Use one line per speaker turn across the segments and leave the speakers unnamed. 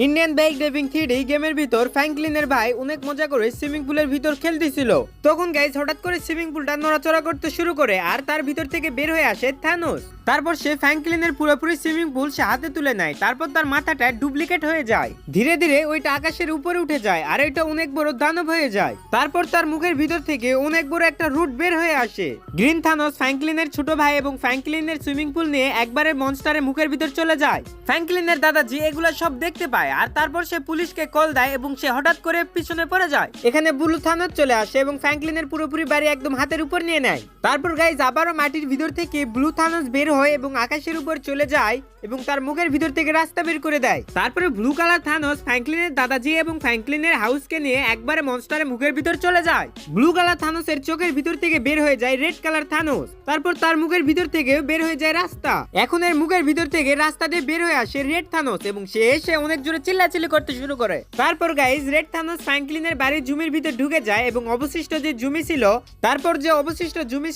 Indian bike driving three D গেমের ভিতর ফ্র্যাঙ্কলিনের ভাই অনেক মজা করে সুইমিং পুলের ভিতর খেলতেছিল। তখন গাইস হঠাৎ করে সুইমিং পুলটা নড়াচড়া করতে শুরু করে আর তার ভিতর থেকে বের হয়ে আসে থানোস। তারপর সে ফ্র্যাঙ্কলিনের পুরোপুরি সুইমিং পুল সে হাতে তুলে নেয়। তারপর তার মাথাটা ডুপ্লিকেট হয়ে যায়। ধীরে ধীরে ওইটা আকাশের উপরে উঠে যায় আর এটা অনেক বড় দানব হয়ে যায়। তারপর তার মুখের ভিতর থেকে অনেক বড় একটা রুট বের হয়ে আসে। গ্রিন থানোস ফ্র্যাঙ্কলিনের ছোট ভাই এবং ফ্র্যাঙ্কলিনের সুইমিং পুল নিয়ে একবারে মনস্টারের মুখের ভিতর চলে যায়। ফ্র্যাঙ্কলিনের দাদাজি এগুলা সব দেখতে পায় আর তারপর সে পুলিশকে কল দেয় এবং সে হঠাৎ করে পিছনে পড়ে যায়। এখানে ব্লু থানোস চলে আসে এবং ফ্র্যাঙ্কলিনের পুরোপুরি বাড়ি একদম হাতের উপর নিয়ে নেয়। তারপর গাইজ আবারও মাটির ভিতর থেকে ব্লু থানোস বের হয় এবং আকাশের উপর চলে যায় এবং তার মুখের ভিতর থেকে রাস্তা বের করে দেয়। তারপরে ব্লু কালার থানোস ফ্র্যাঙ্কলিনের দাদাজি এবং ফ্র্যাঙ্কলিনের হাউসকে নিয়ে একবারে মনস্টারের মুখের ভিতর চলে যায়। ব্লু কালার থানোসের চোখের ভিতর থেকে বের হয়ে যায় রেড কালার থানোস। তারপর তার মুখের ভিতর থেকে বের হয়ে যায় রাস্তা। এখন এর মুখের ভিতর থেকে রাস্তা দিয়ে বের হয়ে আসে রেড থানোস এবং সে এসে অনেক জোরে চিল্লাচিল্লি করতে শুরু করে। তারপর গাইজ রেড থানোস ফ্র্যাঙ্কলিনের বাড়ির জমির ভিতর ঢুকে যায় এবং অবশিষ্ট যে জমি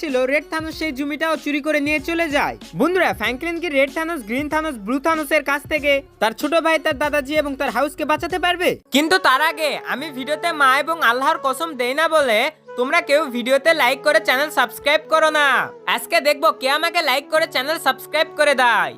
ছিল রেড থানোস সেই জমিটাও চুরি করে নিয়ে চলে যায়। বন্ধুরা ফ্র্যাঙ্কলিন কি red Thanos, green Thanos, blue থানোসের কাছ থেকে তার ছোট ভাই, তার দাদাজি এবং তার হাউসকে বাঁচাতে পারবে? কিন্তু তার আগে আমি ভিডিওতে মা এবং আল্লাহর কসম দেই না বলে তোমরা কেউ ভিডিওতে লাইক করে চ্যানেল সাবস্ক্রাইব করো না। আজকে দেখবো কে আমাকে লাইক করে চ্যানেল সাবস্ক্রাইব করে দেয়।